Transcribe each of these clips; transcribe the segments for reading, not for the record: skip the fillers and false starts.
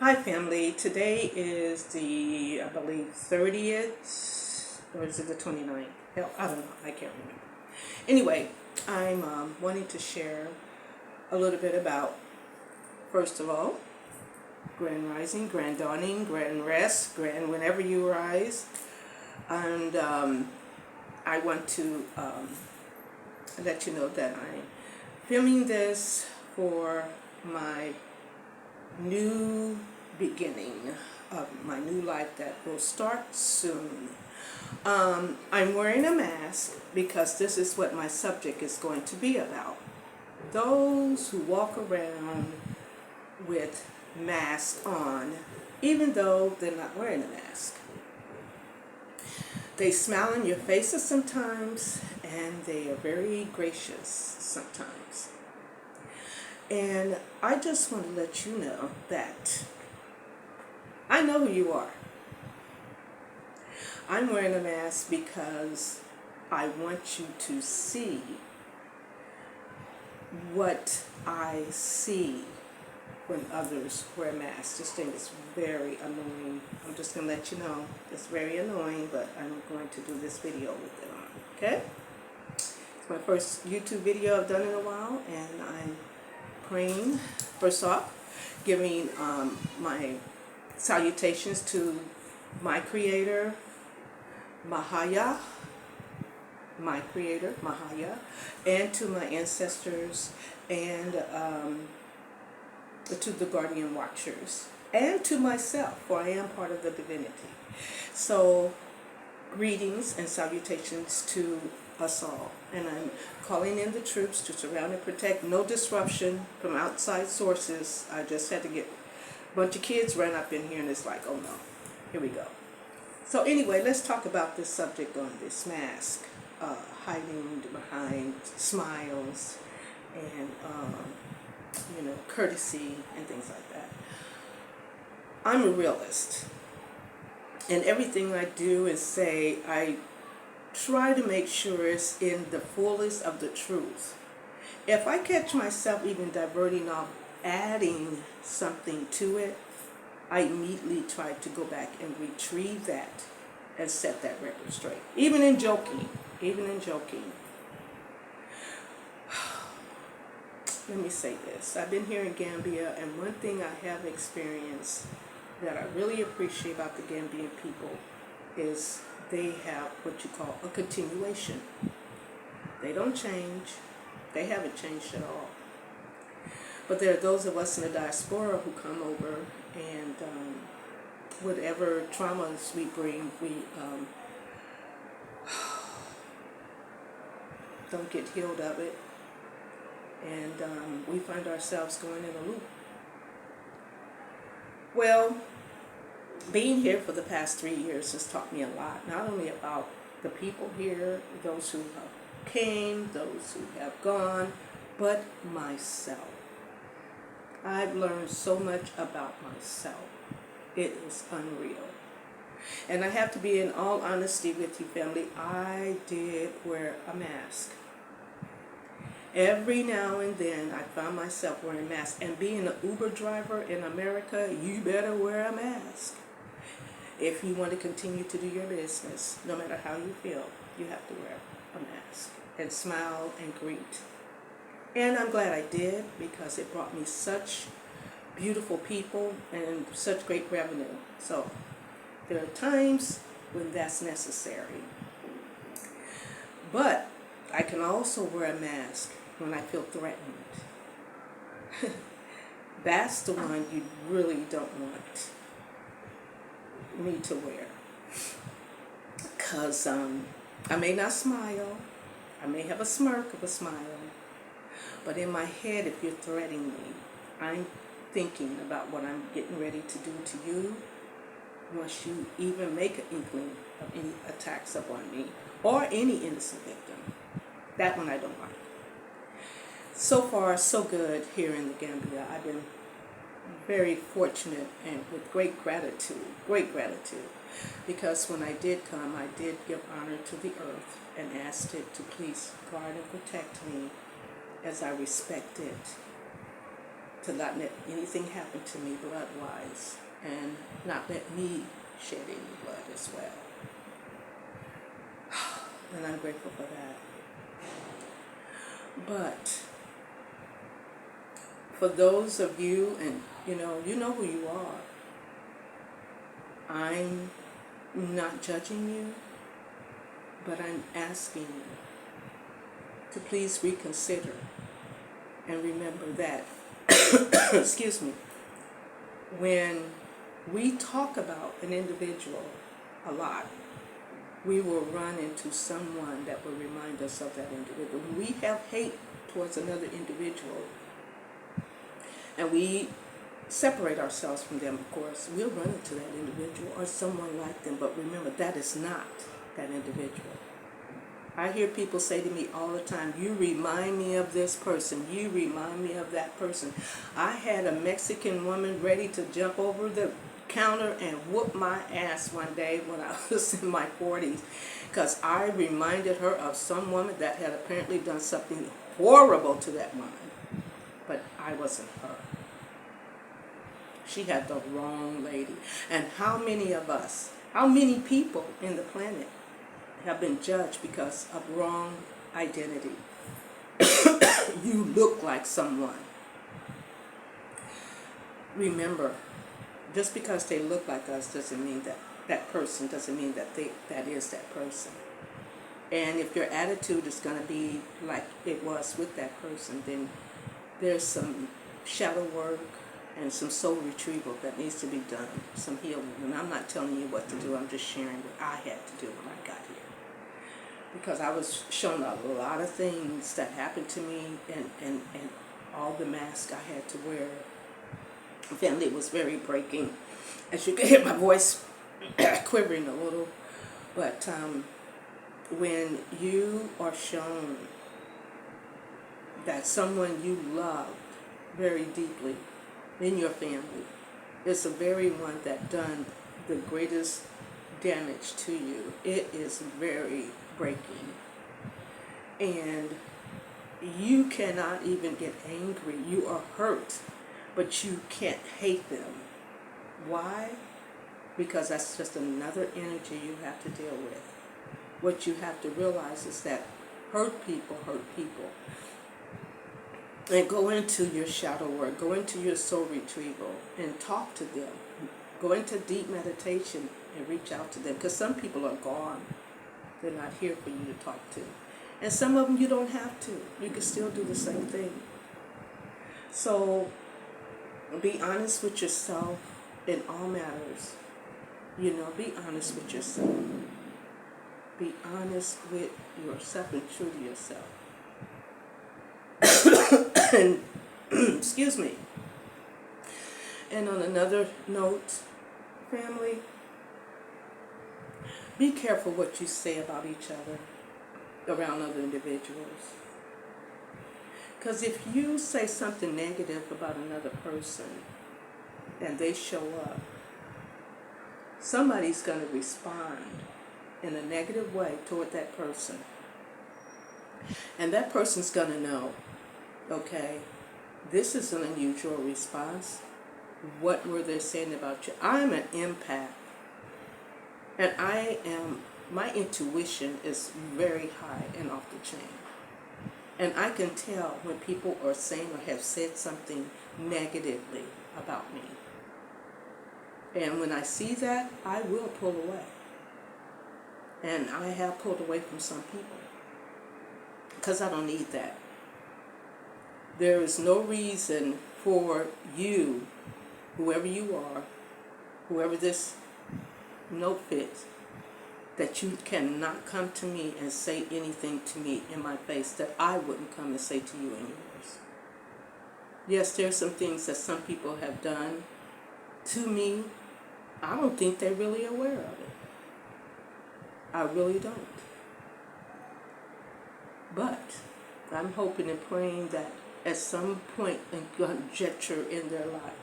Hi family, today is I believe 30th, or is it the 29th? Hell, I don't know, I can't remember. Anyway, I'm wanting to share a little bit about, first of all, grand rising, grand dawning, grand rest, grand whenever you rise. And I want to let you know that I'm filming this for my new beginning of my new life that will start soon. I'm wearing a mask because this is what my subject is going to be about. Those who walk around with masks on, even though they're not wearing a mask. They smile in your faces sometimes, and they are very gracious sometimes. And I just want to let you know that I know who you are. I'm wearing a mask because I want you to see what I see when others wear masks. This thing is very annoying. I'm just going to let you know it's very annoying, but I'm going to do this video with it on, okay? It's my first YouTube video I've done in a while, and I'm praying, first off, giving my salutations to my creator, Mahaya, and to my ancestors, and to the guardian watchers, and to myself, for I am part of the divinity. So, greetings and salutations to us all. And I'm calling in the troops to surround and protect. No disruption from outside sources. I just had to get a bunch of kids run up in here, and it's like, oh no, here we go. So anyway, let's talk about this subject on this mask, hiding behind smiles and courtesy and things like that. I'm a realist, and everything I do and say, I try to make sure it's in the fullest of the truth. If I catch myself even diverting off, adding something to it, I immediately try to go back and retrieve that and set that record straight. Even in joking. Let me say this. I've been here in Gambia, and one thing I have experienced that I really appreciate about the Gambian people is they have what you call a continuation. They don't change. They haven't changed at all. But there are those of us in the diaspora who come over, and whatever traumas we bring, we don't get healed of it, and we find ourselves going in a loop. Well, being here for the past 3 years has taught me a lot, not only about the people here, those who have came, those who have gone, but myself. I've learned so much about myself. It is unreal. And I have to be in all honesty with you, family. I did wear a mask. Every now and then I found myself wearing a mask. And being an Uber driver in America, you better wear a mask. If you want to continue to do your business, no matter how you feel, you have to wear a mask and smile and greet. And I'm glad I did, because it brought me such beautiful people and such great revenue. So there are times when that's necessary. But I can also wear a mask when I feel threatened. That's the one you really don't want me to wear. Because I may not smile. I may have a smirk of a smile. But in my head, if you're threatening me, I'm thinking about what I'm getting ready to do to you once you even make an inkling of any attacks upon me or any innocent victim. That one I don't like. So far, so good here in the Gambia. I've been very fortunate and with great gratitude, because when I did come, I did give honor to the earth and asked it to please guard and protect me as I respect it to not let anything happen to me blood-wise, and not let me shed any blood as well. And I'm grateful for that. But for those of you, and you know who you are, I'm not judging you, but I'm asking you to please reconsider and remember that, excuse me, when we talk about an individual a lot, we will run into someone that will remind us of that individual. When we have hate towards another individual, and we separate ourselves from them, of course, we'll run into that individual or someone like them, but remember, that is not that individual. I hear people say to me all the time, you remind me of this person, you remind me of that person. I had a Mexican woman ready to jump over the counter and whoop my ass one day when I was in my 40s, because I reminded her of some woman that had apparently done something horrible to that woman, but I wasn't her. She had the wrong lady. And how many of us, how many people in the planet have been judged because of wrong identity? You look like someone. Remember, just because they look like us doesn't mean that person doesn't mean that that is that person. And if your attitude is going to be like it was with that person, then there's some shadow work and some soul retrieval that needs to be done, some healing. And I'm not telling you what to do, I'm just sharing what I had to do when I got here. Because I was shown a lot of things that happened to me, and all the masks I had to wear. Family was very breaking. As you can hear my voice quivering a little. But when you are shown that someone you loved very deeply in your family is the very one that done the greatest damage to you, it is very breaking. And you cannot even get angry. You are hurt, but you can't hate them. Why? Because that's just another energy you have to deal with. What you have to realize is that hurt people hurt people. And go into your shadow work, go into your soul retrieval and talk to them. Go into deep meditation and reach out to them, because some people are gone. They're not here for you to talk to. And some of them you don't have to. You can still do the same thing. So be honest with yourself in all matters. Be honest with yourself. Be honest with yourself and true to yourself. And, excuse me. And on another note, family, be careful what you say about each other around other individuals. Because if you say something negative about another person and they show up, somebody's going to respond in a negative way toward that person. And that person's going to know, okay, this is an unusual response. What were they saying about you? I'm an empath. And my intuition is very high and off the chain. And I can tell when people are saying or have said something negatively about me. And when I see that, I will pull away. And I have pulled away from some people, because I don't need that. There is no reason for you, whoever you are, whoever this note fits, that you cannot come to me and say anything to me in my face that I wouldn't come and say to you in yours. Yes, there's some things that some people have done to me. I don't think they're really aware of it. I really don't. But I'm hoping and praying that at some point and conjecture in their life,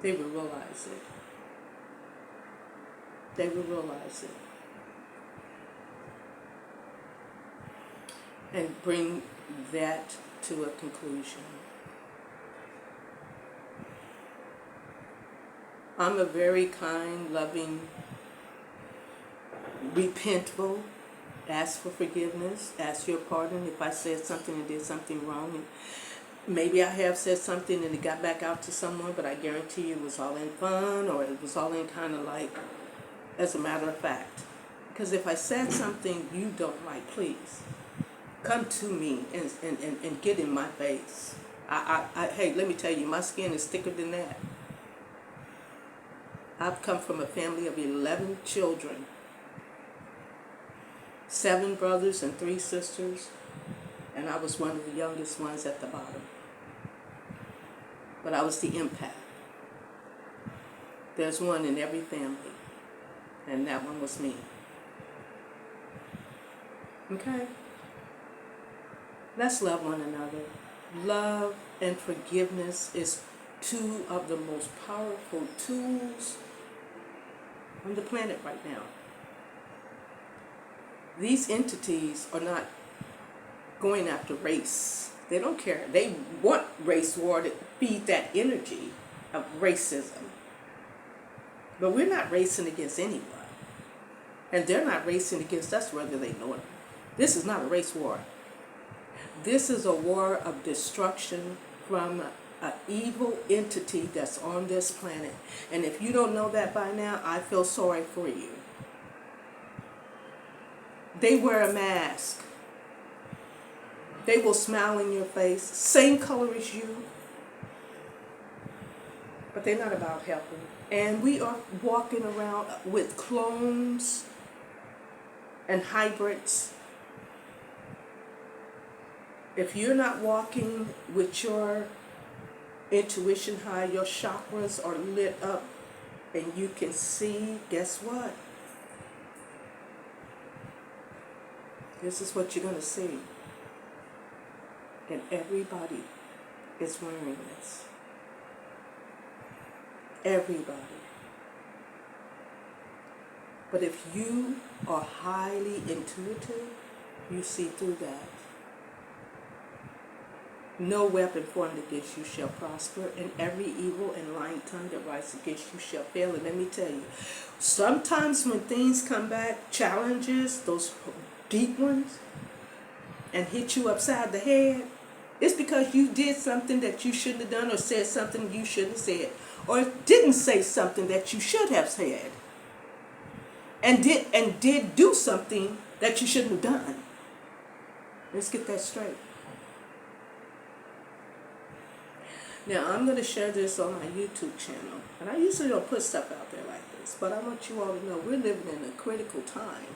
they will realize it. They will realize it. And bring that to a conclusion. I'm a very kind, loving, repentful, ask for forgiveness, ask your pardon if I said something and did something wrong. And maybe I have said something and it got back out to someone, but I guarantee you it was all in fun, or it was all in kind of like, as a matter of fact. Because if I said something you don't like, please come to me and get in my face. Hey, let me tell you, my skin is thicker than that. I've come from a family of 11 children, 7 brothers and 3 sisters, and I was one of the youngest ones at the bottom. But I was the impact. There's one in every family, and that one was me. Okay? Let's love one another. Love and forgiveness is 2 of the most powerful tools on the planet right now. These entities are not going after race. They don't care. They want race war to feed that energy of racism. But we're not racing against anyone. And they're not racing against us whether they know it. This is not a race war. This is a war of destruction from an evil entity that's on this planet. And if you don't know that by now, I feel sorry for you. They wear a mask. They will smile in your face, same color as you, but they're not about helping. And we are walking around with clones and hybrids. If you're not walking with your intuition high, your chakras are lit up, and you can see, guess what? This is what you're going to see. And everybody is wearing this. Everybody. But if you are highly intuitive, you see through that. No weapon formed against you shall prosper, and every evil and lying tongue that rises against you shall fail. And let me tell you, sometimes when things come back, challenges, those deep ones, and hit you upside the head, it's because you did something that you shouldn't have done, or said something you shouldn't have said, or didn't say something that you should have said, and did do something that you shouldn't have done. Let's get that straight. Now, I'm going to share this on my YouTube channel, and I usually don't put stuff out there like this, but I want you all to know we're living in a critical time,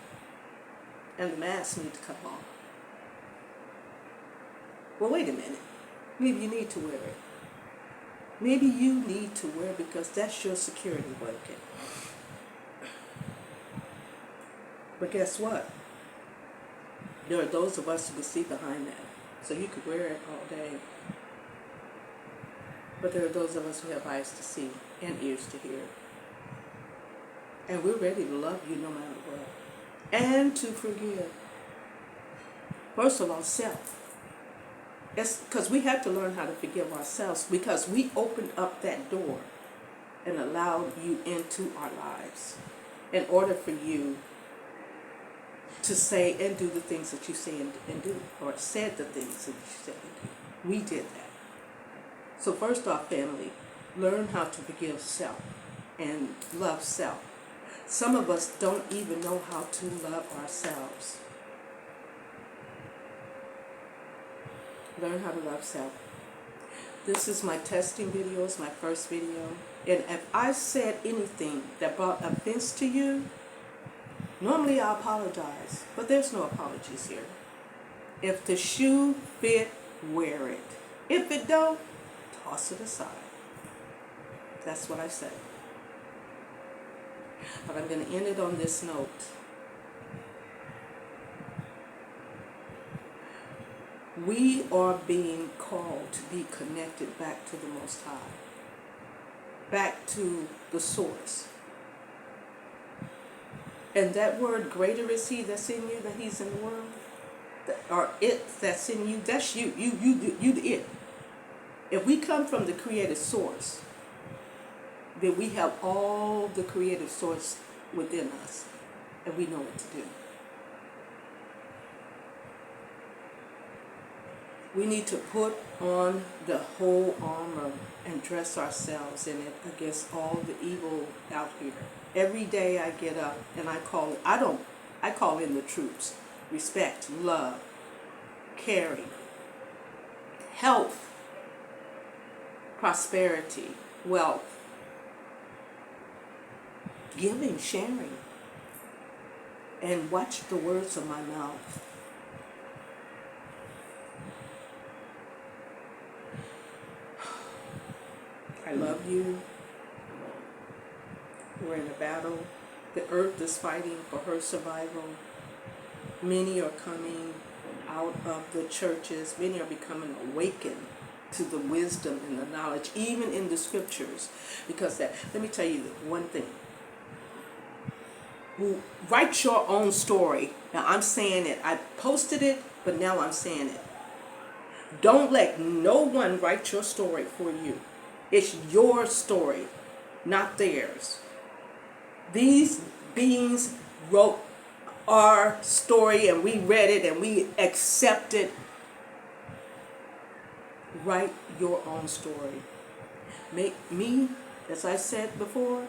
and the masks need to come off. Well, wait a minute. Maybe you need to wear it. Maybe you need to wear it because that's your security blanket. But guess what? There are those of us who can see behind that. So you could wear it all day. But there are those of us who have eyes to see and ears to hear. And we're ready to love you no matter what. And to forgive. First of all, self. It's because we have to learn how to forgive ourselves, because we opened up that door and allowed you into our lives in order for you to say and do the things that you say and do, or said the things that you said and do. We did that. So first off, family, learn how to forgive self and love self. Some of us don't even know how to love ourselves. Learn how to love self. This is my testing video. It's my first video. And if I said anything that brought offense to you, normally I apologize. But there's no apologies here. If the shoe fit, wear it. If it don't, toss it aside. That's what I say. But I'm going to end it on this note. We are being called to be connected back to the Most High, back to the source. And that word, greater is He that's in you than He's in the world, or it that's in you, that's you. You the it. If we come from the creative source, that we have all the creative source within us, and we know what to do. We need to put on the whole armor and dress ourselves in it against all the evil out here. Every day I get up and I call in the troops. Respect, love, caring, health, prosperity, wealth, giving, sharing, and watch the words of my mouth. I love you. We're in a battle. The earth is fighting for her survival. Many are coming out of the churches. Many are becoming awakened to the wisdom and the knowledge, even in the scriptures. Because let me tell you one thing. Write your own story. Now I'm saying it. I posted it, but now I'm saying it. Don't let no one write your story for you. It's your story, not theirs. These beings wrote our story and we read it and we accepted. Write your own story. Make me, as I said before,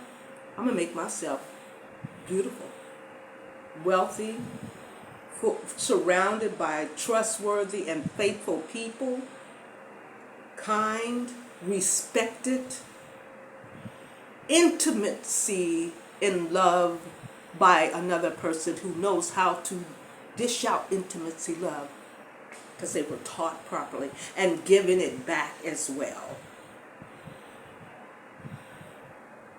I'm going to make myself beautiful, wealthy, surrounded by trustworthy and faithful people, kind, respected, intimacy in love by another person who knows how to dish out intimacy love because they were taught properly, and giving it back as well.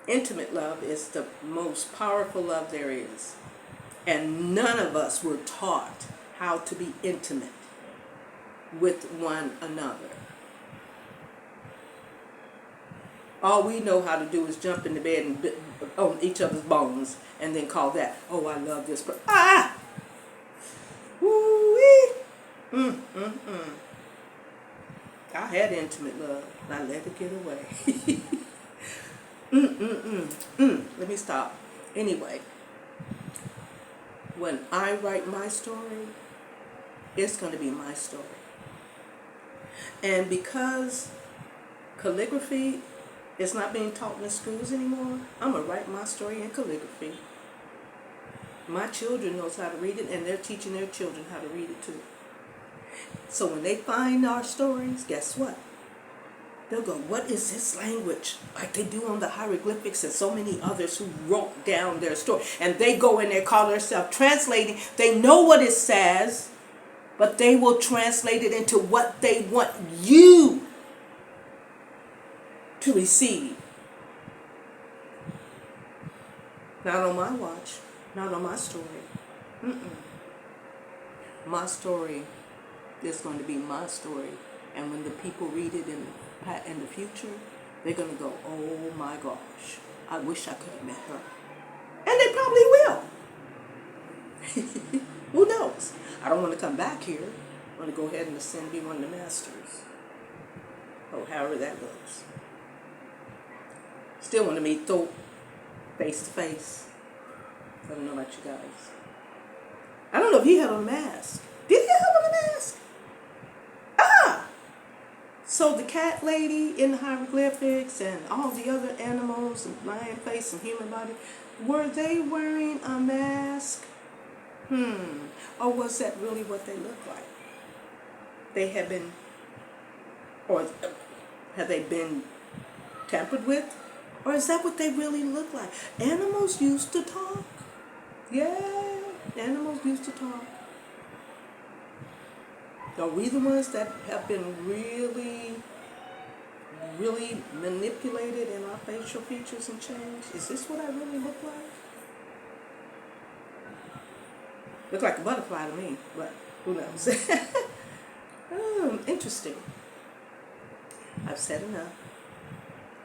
Intimate love is the most powerful love there is, and none of us were taught how to be intimate with one another. All we know how to do is jump in the bed and on each other's bones and then call that, oh, I love this person. Ah! Woo-wee! I had intimate love, and I let it get away. Let me stop. Anyway, when I write my story, it's going to be my story. And because calligraphy is not being taught in the schools anymore, I'm going to write my story in calligraphy. My children knows how to read it, and they're teaching their children how to read it too. So when they find our stories, guess what? They'll go, what is this language? Like they do on the hieroglyphics and so many others who wrote down their story. And they go in there, call themselves translating. They know what it says, but they will translate it into what they want you to receive. Not on my watch. Not on my story. My story is going to be my story. And when the people read it in the future, they're going to go, oh my gosh, I wish I could have met her. And they probably will. Who knows? I don't want to come back here. I want to go ahead and ascend, be one of the masters. Or however that goes. Still want to meet Thoth face to face. I don't know about you guys. I don't know if he had on a mask. Did he have on a mask? So the cat lady in the hieroglyphics and all the other animals and lion face and human body, were they wearing a mask? Or was that really what they looked like? They had been, or have they been tampered with? Or is that what they really look like? Animals used to talk. Yeah, animals used to talk. Are we the ones that have been really, really manipulated in our facial features and changed? Is this what I really look like? Look like a butterfly to me, but who knows? Interesting. I've said enough,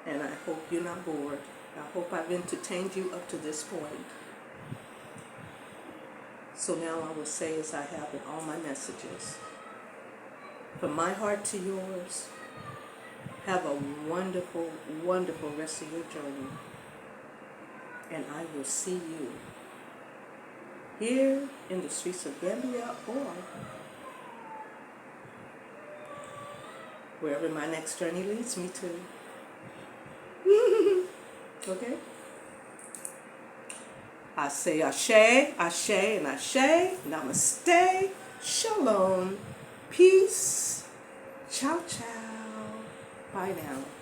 and I hope you're not bored. I hope I've entertained you up to this point. So now I will say, as I have in all my messages, from my heart to yours, Have a wonderful, wonderful rest of your journey. And I will see you here in the streets of Gambia or wherever my next journey leads me to. Okay? I say ashe, ashe, and ashe. Namaste. Shalom. Peace. Ciao, ciao. Bye now.